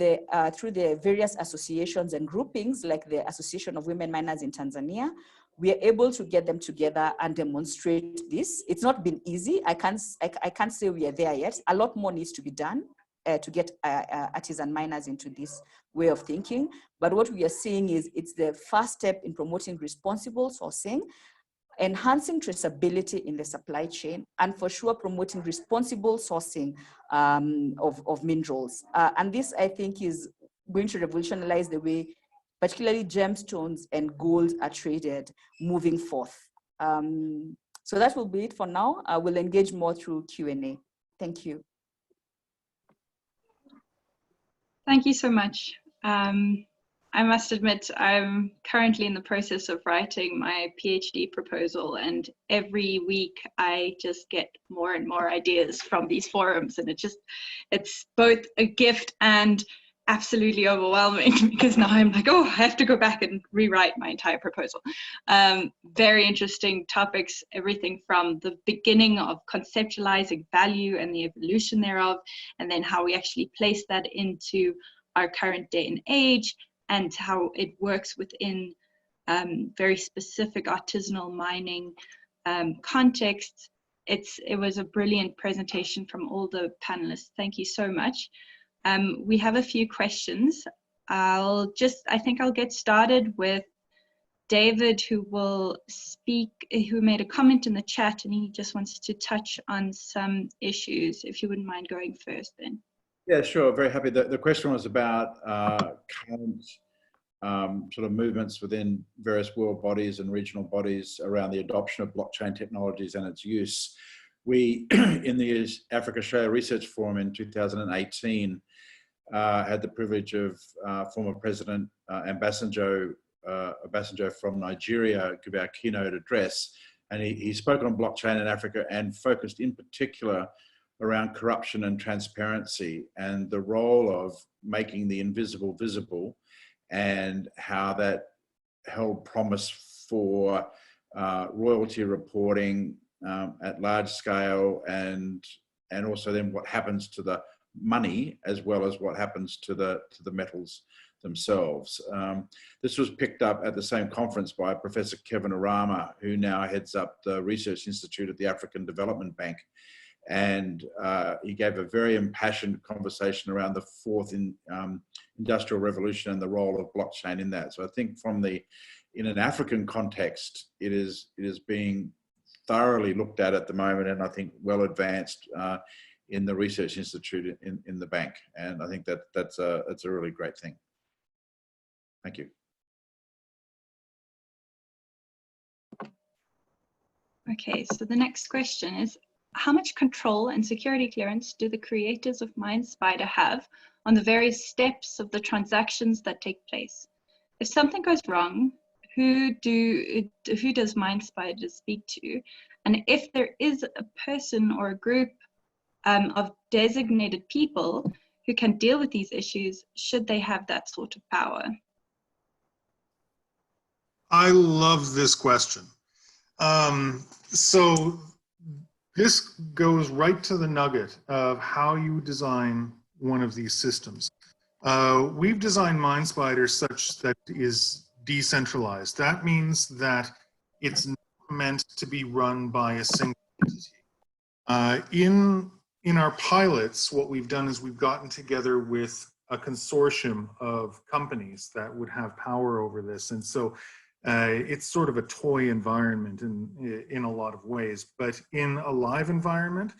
[SPEAKER 5] through the various associations and groupings like the Association of Women Miners in Tanzania. We are able to get them together and demonstrate this. It's not been easy. I can't say we are there yet. A lot more needs to be done to get artisan miners into this way of thinking. But what we are seeing is it's the first step in promoting responsible sourcing, enhancing traceability in the supply chain, and for sure promoting responsible sourcing of minerals. And this, I think, is going to revolutionize the way particularly gemstones and gold are traded moving forth. So that will be it for now. I will engage more through Q&A. Thank you.
[SPEAKER 1] Thank you so much. I must admit, I'm currently in the process of writing my PhD proposal, and every week I just get more and more ideas from these forums, and it's both a gift and absolutely overwhelming because now I'm like, oh, I have to go back and rewrite my entire proposal. Very interesting topics, everything from the beginning of conceptualizing value and the evolution thereof, and then how we actually place that into our current day and age, and how it works within very specific artisanal mining contexts. It was a brilliant presentation from all the panelists. Thank you so much. We have a few questions. I think I'll get started with David, who will speak, who made a comment in the chat, and he just wants to touch on some issues. If you wouldn't mind going first then.
[SPEAKER 2] Yeah, sure. Very happy. The question was about current sort of movements within various world bodies and regional bodies around the adoption of blockchain technologies and its use. We, in the Africa-Australia Research Forum in 2018, had the privilege of former President Obasanjo from Nigeria give our keynote address. and he spoke on blockchain in Africa and focused in particular around corruption and transparency and the role of making the invisible visible, and how that held promise for royalty reporting at large scale, and also then what happens to the money as well as what happens to the metals themselves. This was picked up at the same conference by Professor Kevin Arama, who now heads up the Research Institute at the African Development Bank. And he gave a very impassioned conversation around the fourth industrial revolution and the role of blockchain in that. So I think in an African context, it is being thoroughly looked at the moment, and I think well advanced in the Research Institute in the bank. And I think that's a really great thing. Thank you.
[SPEAKER 1] Okay, so the next question is, how much control and security clearance do the creators of MindSpider have on the various steps of the transactions that take place? If something goes wrong, who does MindSpider speak to? And if there is a person or a group of designated people who can deal with these issues, should they have that sort of power?
[SPEAKER 3] I love this question. So this goes right to the nugget of how you design one of these systems. We've designed MindSpider such that it is decentralized. That means that it's not meant to be run by a single entity. In our pilots, what we've done is we've gotten together with a consortium of companies that would have power over this. And so it's sort of a toy environment in a lot of ways, but in a live environment,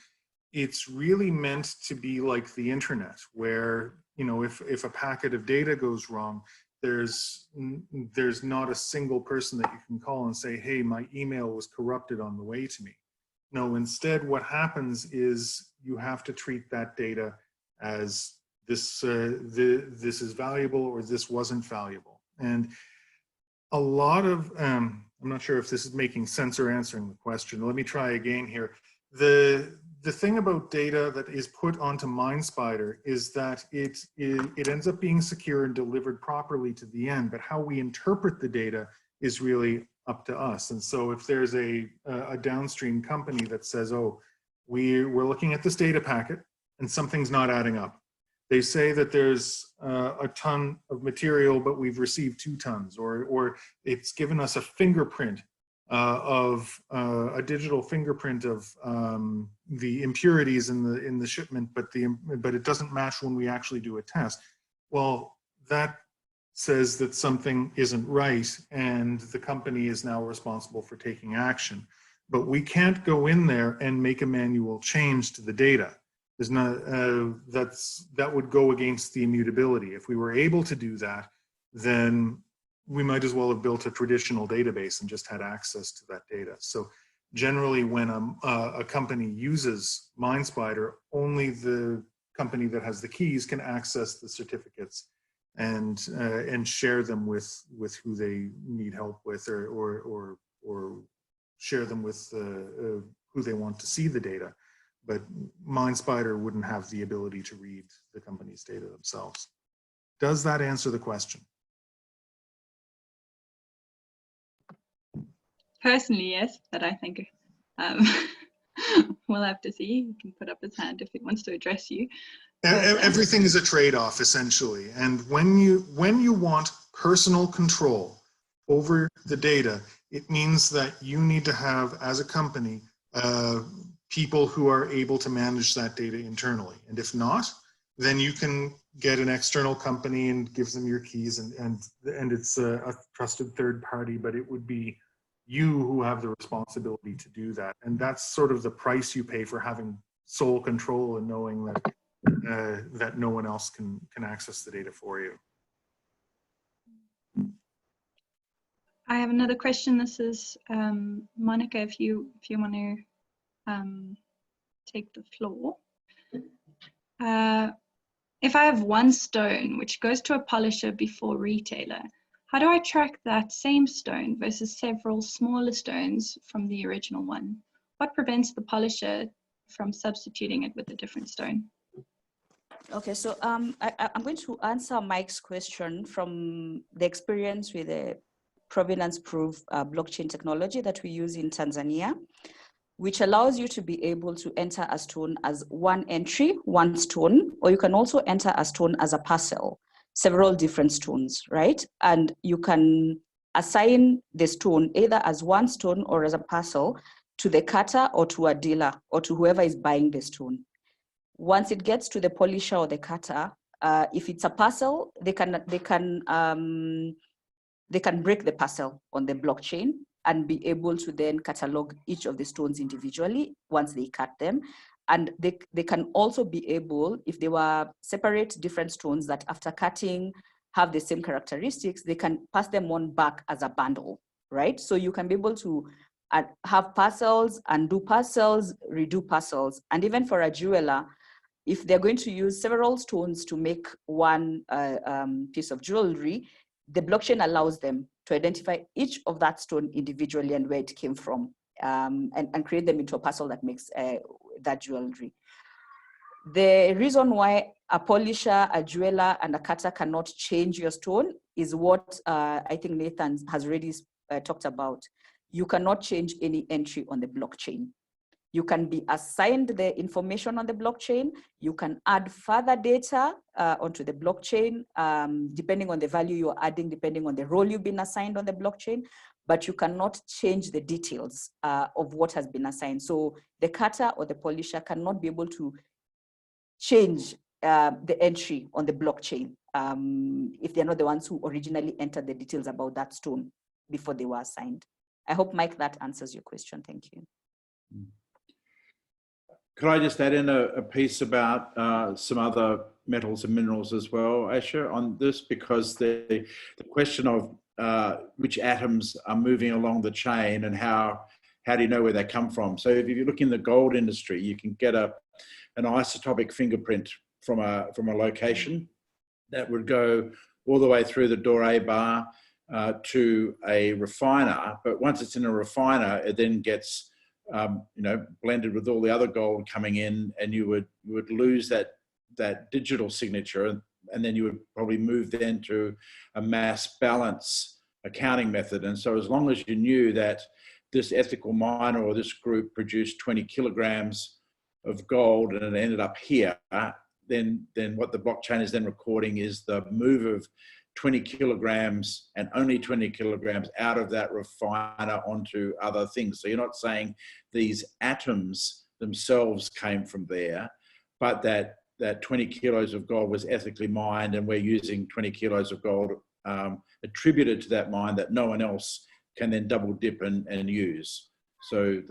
[SPEAKER 3] it's really meant to be like the internet, where, you know, if a packet of data goes wrong, there's not a single person that you can call and say, hey, my email was corrupted on the way to me. No, instead what happens is you have to treat that data as this is valuable or this wasn't valuable. And a lot of, I'm not sure if this is making sense or answering the question. Let me try again here. The thing about data that is put onto MindSpider is that it ends up being secure and delivered properly to the end, but how we interpret the data is really up to us. And so if there's a downstream company that says, oh, we're looking at this data packet and something's not adding up. They say that there's a ton of material, but we've received 2 tons, or it's given us a fingerprint a digital fingerprint of the impurities in the shipment, but it doesn't match when we actually do a test. Well, that says that something isn't right, and the company is now responsible for taking action. But we can't go in there and make a manual change to the data. There's not, that would go against the immutability. If we were able to do that, then we might as well have built a traditional database and just had access to that data. So generally when a company uses MindSpider, only the company that has the keys can access the certificates and share them with who they need help with, or share them with who they want to see the data. But MindSpider wouldn't have the ability to read the company's data themselves. Does that answer the question?
[SPEAKER 1] Personally, yes, but I think we'll have to see. He can put up his hand if he wants to address you.
[SPEAKER 3] Everything is a trade-off, essentially. And when you want personal control over the data, it means that you need to have, as a company, people who are able to manage that data internally. And if not, then you can get an external company and give them your keys, and it's a trusted third party, but it would be you who have the responsibility to do that. And that's sort of the price you pay for having sole control and knowing that that no one else can access the data for you.
[SPEAKER 1] I have another question. This is Monica, if you want to take the floor. If I have 1 stone which goes to a polisher before retailer, how do I track that same stone versus several smaller stones from the original one? What prevents the polisher from substituting it with a different stone?
[SPEAKER 5] Okay, so I'm going to answer Mike's question from the experience with the provenance proof blockchain technology that we use in Tanzania, which allows you to be able to enter a stone as one entry, one stone, or you can also enter a stone as a parcel, several different stones, right? And you can assign the stone either as one stone or as a parcel to the cutter or to a dealer or to whoever is buying the stone. Once it gets to the polisher or the cutter, if it's a parcel, they can break the parcel on the blockchain and be able to then catalog each of the stones individually once they cut them. And they can also be able, if they were separate different stones that after cutting have the same characteristics, they can pass them on back as a bundle, right? So you can be able to have parcels, undo parcels, redo parcels. And even for a jeweler, if they're going to use several stones to make one piece of jewelry, the blockchain allows them to identify each of that stone individually and where it came from, and create them into a parcel that makes that jewelry. The reason why a polisher, a jeweler, and a cutter cannot change your stone is what I think Nathan has already talked about. You cannot change any entry on the blockchain. You can be assigned the information on the blockchain. You can add further data onto the blockchain, depending on the value you're adding, depending on the role you've been assigned on the blockchain, but you cannot change the details of what has been assigned. So the cutter or the polisher cannot be able to change the entry on the blockchain if they're not the ones who originally entered the details about that stone before they were assigned. I hope, Mike, that answers your question. Thank you.
[SPEAKER 2] Could I just add in a piece about some other metals and minerals as well, Aysha, on this? Because the question of which atoms are moving along the chain and how do you know where they come from? So if you look in the gold industry, you can get an isotopic fingerprint from a location that would go all the way through the doré bar to a refiner. But once it's in a refiner, it then gets blended with all the other gold coming in, and you would lose that digital signature, and then you would probably move then to a mass balance accounting method. And so as long as you knew that this ethical miner or this group produced 20 kilograms of gold and it ended up here, then what the blockchain is then recording is the move of 20 kilograms and only 20 kilograms out of that refiner onto other things. So you're not saying these atoms themselves came from there, but that 20 kilos of gold was ethically mined, and we're using 20 kilos of gold attributed to that mine that no one else can then double dip and use. So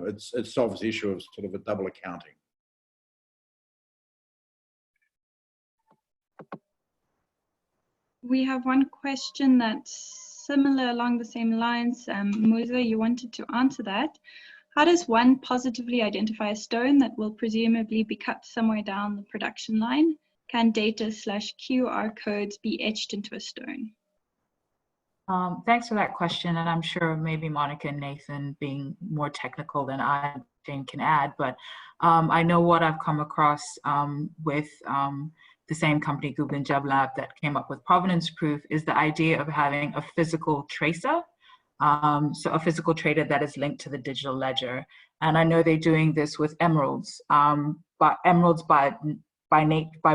[SPEAKER 2] it solves the issue of sort of a double accounting.
[SPEAKER 1] We have one question that's similar along the same lines. Muza, you wanted to answer that. How does one positively identify a stone that will presumably be cut somewhere down the production line? Can data/QR codes be etched into a stone?
[SPEAKER 4] Thanks for that question, and I'm sure maybe Monica and Nathan, being more technical than I, Jane, can add, but I know what I've come across with the same company, Google and Jeb Lab, that came up with provenance proof is the idea of having a physical tracer. So a physical trader that is linked to the digital ledger. And I know they're doing this with emeralds, but emeralds by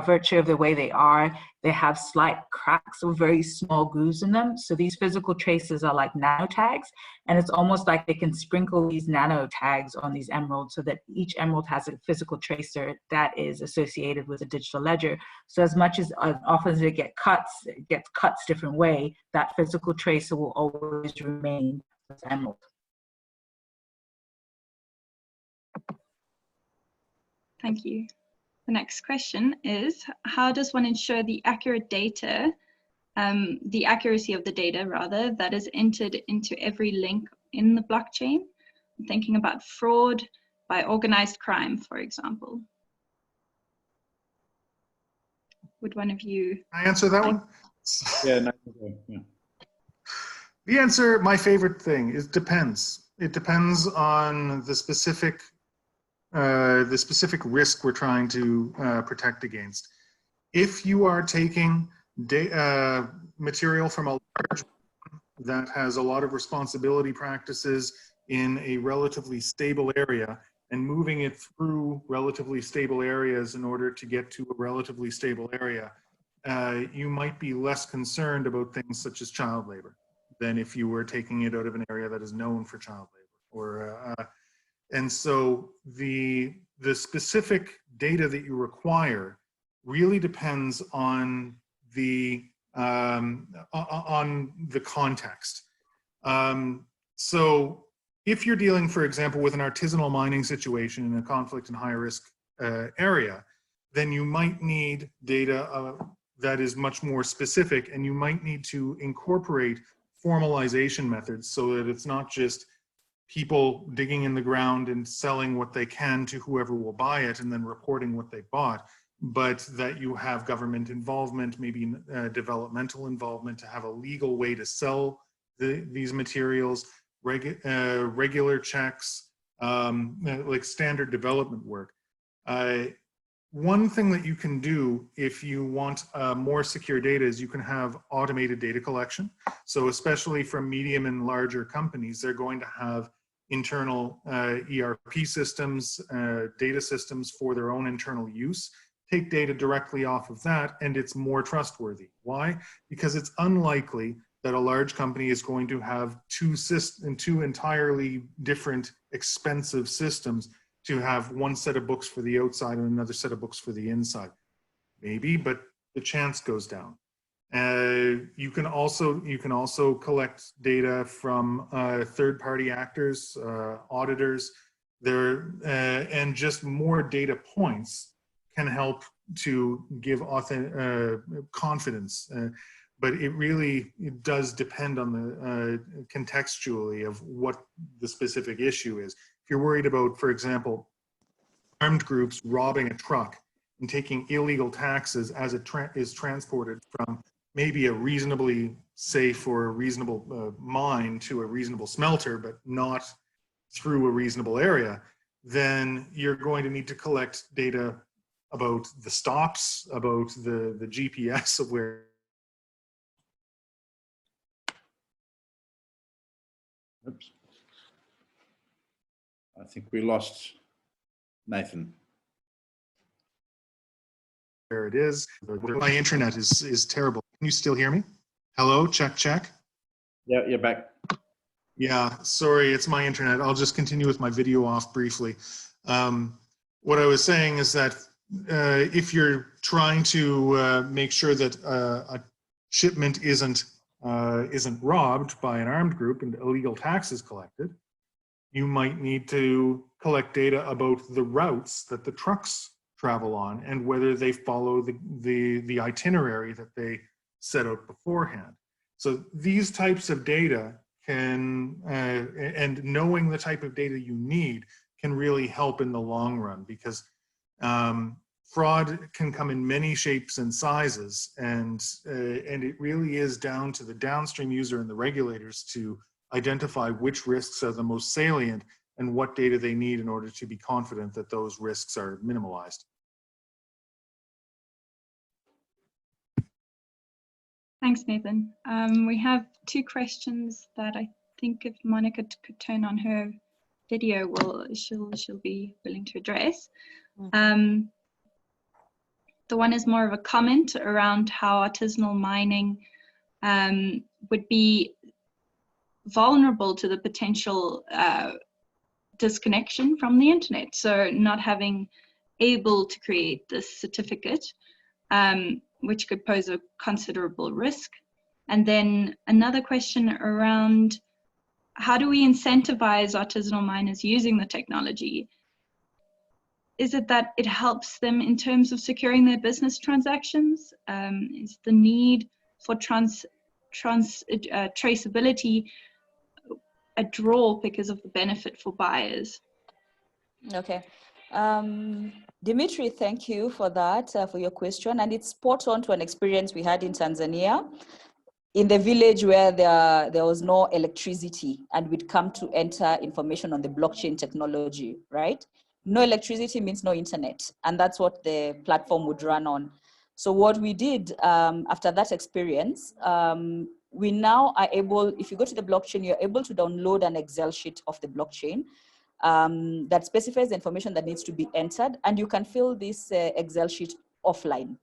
[SPEAKER 4] virtue of the way they are, they have slight cracks or very small grooves in them. So these physical traces are like nano tags, and it's almost like they can sprinkle these nano tags on these emeralds so that each emerald has a physical tracer that is associated with a digital ledger. So as much as often as it gets cuts different way, that physical tracer will always remain with the emerald.
[SPEAKER 1] Thank you. The next question is, how does one ensure the accurate data, the accuracy of the data rather, that is entered into every link in the blockchain? I'm thinking about fraud by organized crime, for example. Would one of you?
[SPEAKER 3] Can I answer that one?
[SPEAKER 2] Yeah, no, yeah.
[SPEAKER 3] The answer, my favorite thing, is depends. It depends on the specific risk we're trying to protect against. If you are taking material from a large that has a lot of responsibility practices in a relatively stable area and moving it through relatively stable areas in order to get to a relatively stable area, you might be less concerned about things such as child labor than if you were taking it out of an area that is known for child labor. And so the specific data that you require really depends on the context. So if you're dealing, for example, with an artisanal mining situation in a conflict and high risk area, then you might need data that is much more specific, and you might need to incorporate formalization methods so that it's not just people digging in the ground and selling what they can to whoever will buy it and then reporting what they bought, but that you have government involvement, maybe developmental involvement to have a legal way to sell these materials, regular checks, like standard development work. One thing that you can do if you want more secure data is you can have automated data collection. So especially from medium and larger companies, they're going to have internal ERP systems, data systems for their own internal use. Take data directly off of that, and it's more trustworthy. Why? Because it's unlikely that a large company is going to have two entirely different expensive systems to have one set of books for the outside and another set of books for the inside. Maybe, but the chance goes down. You can also collect data from third-party actors, auditors, and just more data points can help to give confidence. But it does depend on the contextually of what the specific issue is. If you're worried about, for example, armed groups robbing a truck and taking illegal taxes as it is transported from maybe a reasonably safe or a reasonable mine to a reasonable smelter, but not through a reasonable area, then you're going to need to collect data about the stops, about the GPS of where.
[SPEAKER 2] Oops. I think we lost Nathan.
[SPEAKER 3] Where it is. My internet is terrible. Can you still hear me? Hello, check, check.
[SPEAKER 2] Yeah, you're back.
[SPEAKER 3] Yeah, sorry, it's my internet. I'll just continue with my video off briefly. What I was saying is that if you're trying to make sure that a shipment isn't robbed by an armed group and illegal taxes collected, you might need to collect data about the routes that the trucks travel on and whether they follow the itinerary that they set out beforehand. So these types of data can, and knowing the type of data you need can really help in the long run, because fraud can come in many shapes and sizes, and it really is down to the downstream user and the regulators to identify which risks are the most salient and what data they need in order to be confident that those risks are minimalized.
[SPEAKER 1] Thanks, Nathan. We have two questions that I think if Monica could turn on her video, she'll be willing to address. The one is more of a comment around how artisanal mining would be vulnerable to the potential disconnection from the internet. So not having able to create this certificate, which could pose a considerable risk. And then another question around how do we incentivize artisanal miners using the technology? Is it that it helps them in terms of securing their business transactions? Is the need for traceability a draw because of the benefit for buyers?
[SPEAKER 5] Okay. Dimitri, thank you for that, for your question. And it's spot on to an experience we had in Tanzania. in the village where there was no electricity, and we'd come to enter information on the blockchain technology, right? No electricity means no internet, and that's what the platform would run on. So what we did after that experience, we now are able, if you go to the blockchain, you're able to download an Excel sheet of the blockchain that specifies the information that needs to be entered, and you can fill this Excel sheet offline.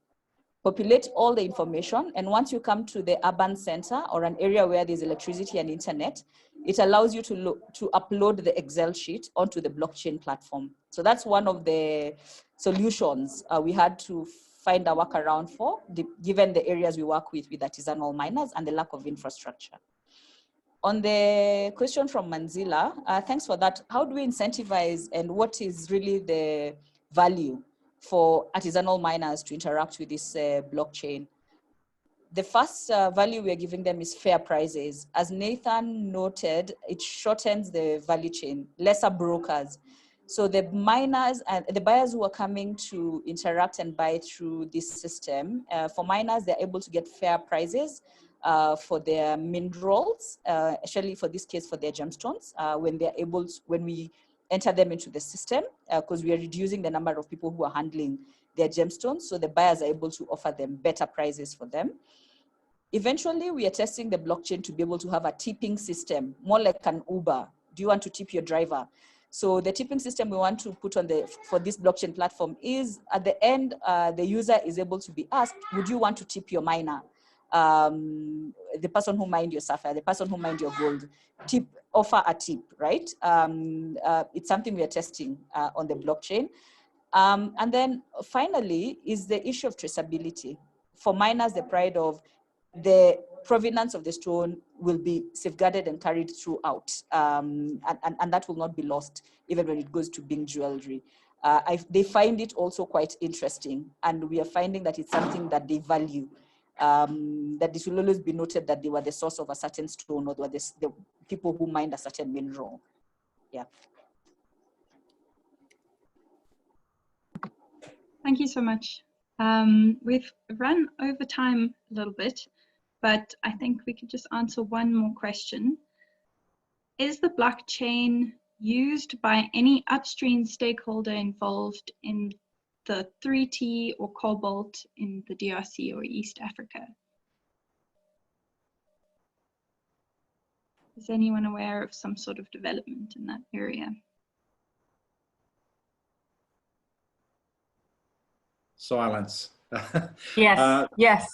[SPEAKER 5] Populate all the information, and once you come to the urban center or an area where there's electricity and internet, it allows you to upload the Excel sheet onto the blockchain platform. So that's one of the solutions we had to find a workaround for, given the areas we work with artisanal miners and the lack of infrastructure. On the question from Manzila, thanks for that. How do we incentivize, and what is really the value for artisanal miners to interact with this blockchain? The first value we are giving them is fair prices. As Nathan noted, it shortens the value chain, lesser brokers. So the miners and the buyers who are coming to interact and buy through this system, for miners, they're able to get fair prices for their minerals, especially for this case, for their gemstones, when they're able to, when we enter them into the system, because we are reducing the number of people who are handling their gemstones. So the buyers are able to offer them better prices for them. Eventually, we are testing the blockchain to be able to have a tipping system, more like an Uber. Do you want to tip your driver? So the tipping system we want to put on for this blockchain platform is, at the end, the user is able to be asked, would you want to tip your miner? The person who mined your sapphire, the person who mined your gold, offer a tip, right? It's something we are testing on the blockchain. And then finally is the issue of traceability. For miners, the pride of the provenance of the stone will be safeguarded and carried throughout, and that will not be lost even when it goes to being jewelry. They find it also quite interesting, and we are finding that it's something that they value, that it will always be noted that they were the source of a certain stone, or they were the people who mined a certain mineral. Yeah.
[SPEAKER 1] Thank you so much. We've run over time a little bit, but I think we could just answer one more question. Is the blockchain used by any upstream stakeholder involved in the 3T or cobalt in the DRC or East Africa? Is anyone aware of some sort of development in that area?
[SPEAKER 2] Silence.
[SPEAKER 4] Yes, yes.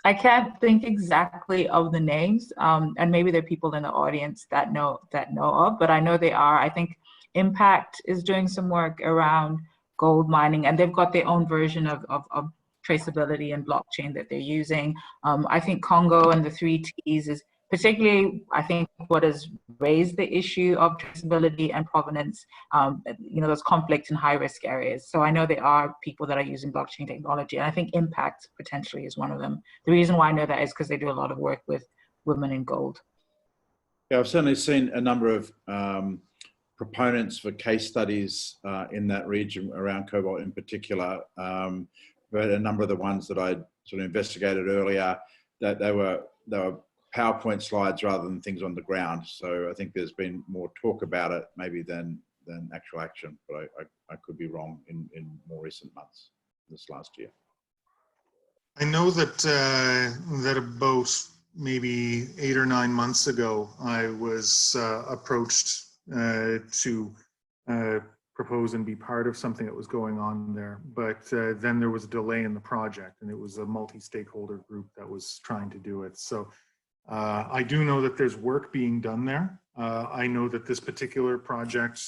[SPEAKER 4] I can't think exactly of the names, and maybe there are people in the audience that know of, but I know they are. I think Impact is doing some work around gold mining, and they've got their own version of traceability and blockchain that they're using. I think Congo and the 3Ts is particularly, I think, what has raised the issue of traceability and provenance, those conflict in high-risk areas. So I know there are people that are using blockchain technology, and I think Impact potentially is one of them. The reason why I know that is because they do a lot of work with women in gold.
[SPEAKER 2] Yeah, I've certainly seen a number of proponents for case studies in that region around cobalt in particular, but a number of the ones that I sort of investigated earlier, that they were PowerPoint slides rather than things on the ground. So I think there's been more talk about it maybe than actual action, but I could be wrong in more recent months, this last year.
[SPEAKER 3] I know that that about maybe 8 or 9 months ago, I was approached to propose and be part of something that was going on there. But then there was a delay in the project, and it was a multi-stakeholder group that was trying to do it. So I do know that there's work being done there. I know that this particular project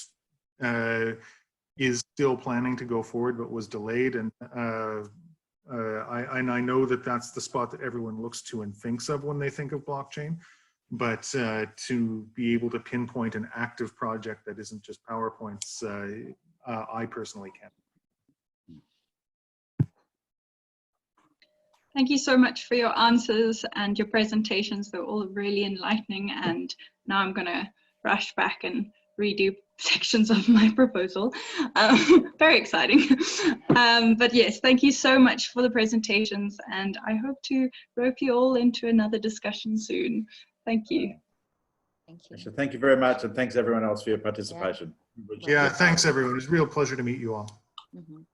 [SPEAKER 3] is still planning to go forward, but was delayed. And I know that that's the spot that everyone looks to and thinks of when they think of blockchain. But to be able to pinpoint an active project that isn't just PowerPoints, I personally can't.
[SPEAKER 1] Thank you so much for your answers and your presentations. They're all really enlightening, and now I'm going to rush back and redo sections of my proposal. Very exciting. But yes, thank you so much for the presentations, and I hope to rope you all into another discussion soon. Thank you.
[SPEAKER 5] Thank you.
[SPEAKER 2] So thank you very much, and thanks everyone else for your participation.
[SPEAKER 3] Yeah, thanks everyone. It was a real pleasure to meet you all.
[SPEAKER 5] Mhm.